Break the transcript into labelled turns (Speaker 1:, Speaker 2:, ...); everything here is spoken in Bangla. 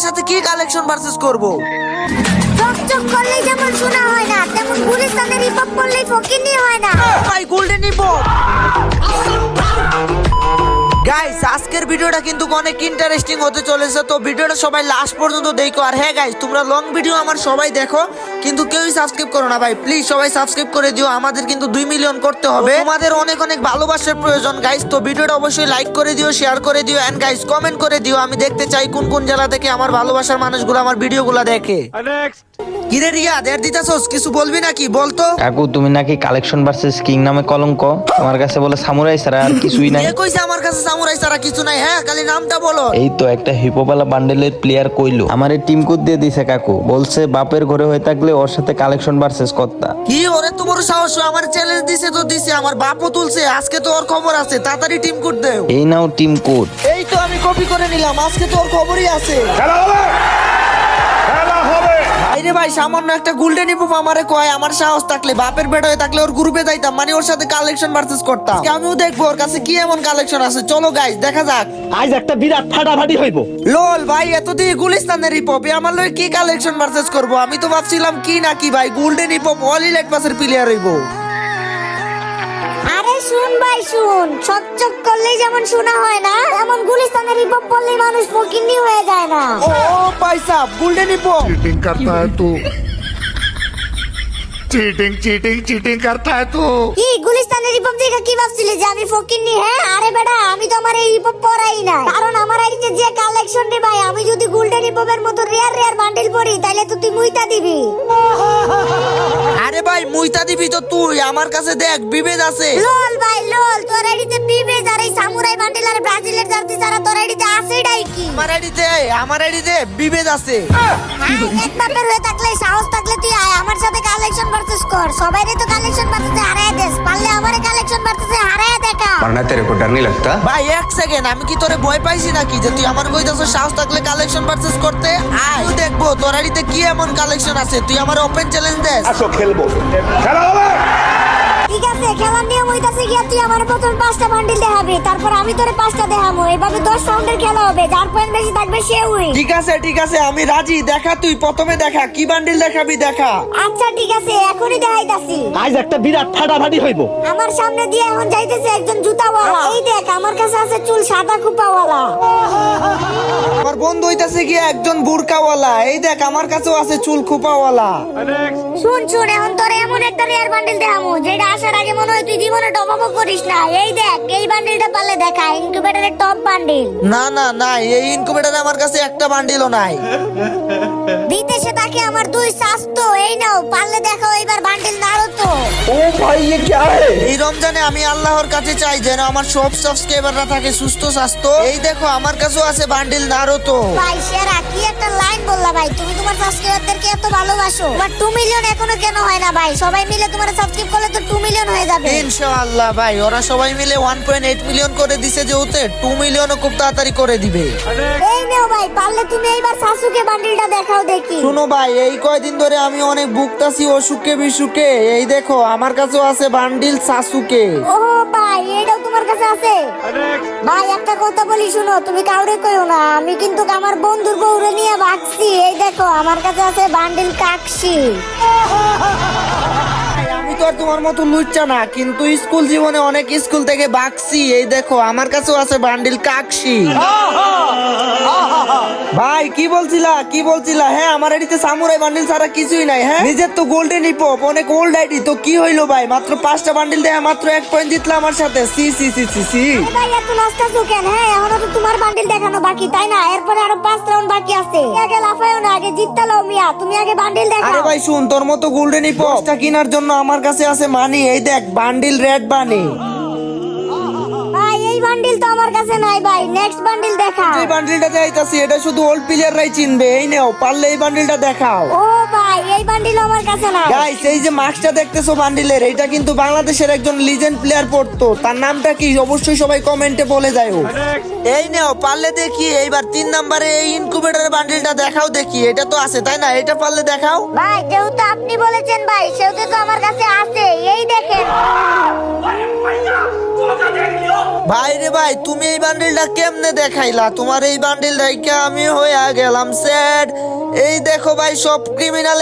Speaker 1: সাথে কি কালেকশন ভার্সেস করব?
Speaker 2: চকচক করলেই যেমন শোনা হয় না, তেমন গুলিস্তানের হিপ হপ করলেই ফকিনি হয় না।
Speaker 1: ভাই গোল্ডেন হিপ হপ। গাইস আজকের ভিডিওটা কিন্তু অনেক ইন্টারেস্টিং হতে চলেছে, তো ভিডিওটা সবাই লাস্ট পর্যন্ত দেখো। আর হ্যাঁ গাইস, তোমরা লং ভিডিও আমার সবাই দেখো, কিন্তু কেউই সাবস্ক্রাইব করো না ভাই। প্লিজ সবাই সাবস্ক্রাইব করে দিও, আমাদের কিন্তু 2 মিলিয়ন করতে হবে। তোমাদের অনেক অনেক ভালোবাসার প্রয়োজন গাইস। তো ভিডিওটা অবশ্যই লাইক করে দিও, শেয়ার করে দিও, এন্ড গাইস কমেন্ট করে দিও। আমি দেখতে চাই কোন কোন জেলা থেকে আমার ভালোবাসার মানুষগুলো আমার ভিডিওগুলো দেখে। কিরে রিয়া, দেড় দিতাছস, কিছু বলবি নাকি বলতো?
Speaker 3: কাকু তুমি নাকি কালেকশন ভার্সেস কিং নামে কলঙ্ক, তোমার কাছে বলে সামুরাই ছাড়া আর কিছুই নাই।
Speaker 1: কে কইছে আমার কাছে সামুরাই ছাড়া কিছু নাই? হ্যাঁ খালি নামটা বলো।
Speaker 3: এই তো একটা হিপোপালা বান্ডেলের প্লেয়ার কইলো, আমার এই টিম কোড দিয়ে দিছে কাকু, বলছে বাপের ঘরে হয়ে থাকলে ওর সাথে কালেকশন ভার্সেস করতা।
Speaker 1: কি ওরে তোমার সাহস? আমার চ্যালেঞ্জ দিছে তো দিছে, আমার বাপও তুলছে, আজকে তো ওর খবর আছে। তাড়াতাড়ি টিম কোড দেও।
Speaker 3: এই নাও টিম কোড।
Speaker 1: এই তো আমি কপি করে নিলাম, আজকে তো ওর খবরই আছে। আইরে ভাই, সামান্য একটা গোল্ডেন হিপ আমারে কয়, আমার সাহস থাকলে বাপের বেড হয়ে থাকলে ওর গ্রুপে যাইতাম, মানে ওর সাথে কালেকশন ভার্সেস করতাম। আজকে আমিও দেখবো ওর কাছে কি এমন কালেকশন আছে। চলো গাইস দেখা যাক।
Speaker 4: আজ একটা বিরাট ফাটাফাটি হইব।
Speaker 1: লোল ভাই, এতদিন গুলিস্তানের হিপ হপ, আমার লয় কি কালেকশন ভার্সেস করব? আমি তো ভাবছিলাম কি না কি ভাই, golden hip hop all elite পাসের প্লেয়ার হইব।
Speaker 2: আরে শুন ভাই শুন, চকচক করলেই যেমন শোনা হয় না, তেমন গুলিস্তানের হিপ হপ করলেই মানুষ ফকিনি হয়ে যায় না।
Speaker 1: ও ভাই সাহেব, গোল্ডেন হিপ হপ।
Speaker 5: चीटिंग करता है तू चीटिंग चीटिंग चीटिंग करता है तू।
Speaker 2: কি গুলিস্তানের হিপ হপ দেখে কি ভাবছিলি যে আমি ফকিনি? হ্যাঁ আরে বেটা, আমি তো আমার এই হিপ হপ পড়াই না, কারণ আমার আইডিতে যে কালেকশন রে ভাই, আমি যদি গোল্ডেন হিপ হপের মতো রেয়ার রেয়ার বান্ডেল পড়ি তাইলে তো তুই মুইতা দিবি।
Speaker 1: আরে ভাই মুইতা দিবি তো তুই, আমার কাছে দেখ বিবেদ আছে।
Speaker 2: লোল ভাই লোল, তোর আইডিতে বিবেজ আর এই সামুরাই বান্ডেল আর ব্রাজিলের জার্সি ছাড়া তোর আইডিতে আছেটাই কি?
Speaker 1: আমার আইডিতে বিবেদ আছে।
Speaker 2: এক বাপের হয়ে থাকলে, সাহস থাকলে তুই আয় আমার সাথে কালেকশন ভার্সেস কর। সবাইরে তো কালেকশন ভার্সেসে হারায় দেস, পারলে আমারে কালেকশন ভার্সেসে হারায় দেখা।
Speaker 6: वरना तेरे को डर नहीं लगता?
Speaker 1: ভাই এক সেকেন্ড, আমি কি তোরে ভয় পাইছি নাকি যে তুই আমার কইতাছ সাহস থাকলে কালেকশন ভার্সেস করতে? আয় তুই দেখবো তোর আইডিতে কি এমন কালেকশন আছে। তুই আমার ওপেন চ্যালেঞ্জ দেস।
Speaker 4: আসো খেলবো, খেলা হবে।
Speaker 2: ঠিক আছে, খেলার নিয়ম হইতাছে গিয়া তুই আমার প্রথম 5টা বান্ডিল দেখাবি, তারপর আমি তোরে 5টা দেখাবো। এভাবে 10 রাউন্ডের খেলা হবে, যার পয়েন্ট বেশি থাকবে সে উইন।
Speaker 1: ঠিক আছে আমি রাজি। দেখা, তুই প্রথমে দেখা, কি বান্ডিল দেখাবি দেখা।
Speaker 2: আচ্ছা ঠিক আছে, এখনই দেখাইতাছি।
Speaker 4: আজ একটা বিরাট ফাটাফাটি হইব।
Speaker 2: আমার সামনে দিয়ে এখন যাইতেছে একজন জুতাওয়ালা। এই দেখ, আমার কাছে আছে চুল সাদা খোপাওয়ালা।
Speaker 1: আমার বন্ধু হইতাছে কি একজন বুরকাওয়ালা। এই দেখ, আমার কাছেও আছে চুল খোপাওয়ালা।
Speaker 2: শুন শুন, এখন তোরে এমন একটা রেয়ার বান্ডিল দেখাবো যেটা আসার আগে মনে হয় তুই জীবনে টপ আপ করিস না। এই দেখ, এই বান্ডিলটা পারলে দেখা, ইনকিউবেটরের টপ বান্ডিল।
Speaker 1: না না না, এই ইনকিউবেটরে আমার কাছে একটা বান্ডিলও নাই।
Speaker 2: বিদেশে থাকে আমার 2 স্বাস্থ্য। এই নাও, পারলে দেখাও এইবার বান্ডিল নারুতো।
Speaker 4: ও ভাই ये क्या है?
Speaker 1: এই রমজানে আমি আল্লাহর কাছে চাই যেন আমার সব সাবস্ক্রাইবাররা থাকে সুস্থ স্বাস্থ্য। এই দেখো, আমার কাছেও আছে বান্ডিল নারুতো।
Speaker 2: ভাই সেরা, কি একটা লাইন বললা ভাই, তুমি তোমার সাবস্ক্রাইবারদেরকে এত ভালোবাসো। বাট 2 মিলিয়ন এখনো কেন হয় না ভাই? সবাই মিলে তোমার সাবস্ক্রাইব করলে তো 2 মিলিয়ন হয়ে যাবে
Speaker 1: ইনশাআল্লাহ ভাই, ওরা সবাই মিলে 1.8 মিলিয়ন করে দিছে, যে ওতে 2 মিলিয়নও খুব তাড়াতাড়ি করে দিবে।
Speaker 2: এই নাও ভাই, পারলে তুমি এইবার সাসুকে বান্ডিলটা দেখাও দেখি।
Speaker 1: শুনো ভাই, এই কয়দিন ধরে আমি অনেক ভুগতাছি অসুখে বিসুখে। এই দেখো, আমার কাছেও আছে বান্ডিল সাসুকে।
Speaker 2: ও ভাই, এটাও তোমার কাছে আছে? ভাই একটা কথা বলি শুনো, তুমি কাউরে কইও না, আমি কিন্তু আমার বন্ধুর বউরে নিয়ে ভাগছি। এই দেখো, আমার কাছে আছে বান্ডিল কাকশি।
Speaker 1: আমি তো আর তোমার মতো লুচ্চা না, কিন্তু স্কুল জীবনে অনেক স্কুল থেকে বাগছি। এই দেখো, আমার কাছেও আছে বান্ডিল কাকশি। ভাই কি বলছিলা? হ্যাঁ আমার আইডিতে সামুরাই বান্ডিল ছাড়া কিছুই নাই। হ্যাঁ নিজের তো গোল্ডেন হিপ হপ অনেক ওল্ড আইডি, তো কি হইলো ভাই? মাত্র 5টা বান্ডিল দেয়া মাত্র 1 পয়েন্ট জিতলা আমার সাথে। সি সি সি সি সি।
Speaker 2: ভাই এত নাস্তা কেন? হ্যাঁ এখনো তো তোমার বান্ডিল দেখানো বাকি, তাই না? এরপরে আরো 5 রাউন্ড বাকি আছে। আগে লাফায়ও না, আগে জিততে লও মিয়া, তুমি আগে বান্ডিল
Speaker 1: আরে
Speaker 2: দেখাও।
Speaker 1: ভাই শুন, তোর মতো গোল্ডেন হিপ হপটা কেনার জন্য আমার কাছে আছে মানি। এই দেখ, বান্ডিল রেড বানি।
Speaker 2: ভাই এই বান্ডিল তো আমার কাছে নাই ভাই, নেক্সট বান্ডিল দেখাও।
Speaker 1: এই বান্ডিলটা দেখাইতাছি, এটা শুধু ওল্ড প্লেয়াররাই চিনবে। এই নেও, পারলে এই বান্ডিলটা দেখাও।
Speaker 2: ও ভাই, এই বান্ডিল আমার কাছে নাই।
Speaker 1: গাইস, এই যে মাস্কটা দেখতেছো বান্ডিলের, এটা কিন্তু বাংলাদেশের একজন লিজেন্ড প্লেয়ার পড়তো। তার নামটা কি অবশ্যই সবাই কমেন্টে বলে যাও। এই নেও, পারলে দেখি এইবার 3 নম্বরে এই ইনকিউবেটরের বান্ডিলটা দেখাও দেখি। এটা তো আছে তাই না? এটা পারলে দেখাও।
Speaker 2: ভাই যেহেতু আপনি বলেছেন ভাই, সেহেতু তো আমার কাছে আছে। এই দেখেন।
Speaker 1: ভাই রে ভাই, তুমি এই বান্ডেলটা কেমনে দেখাইলা? তোমার এই বান্ডেল দেখে আমি হয়ে গেলাম স্যাড। এই দেখো ভাই, সব ক্রিমিনাল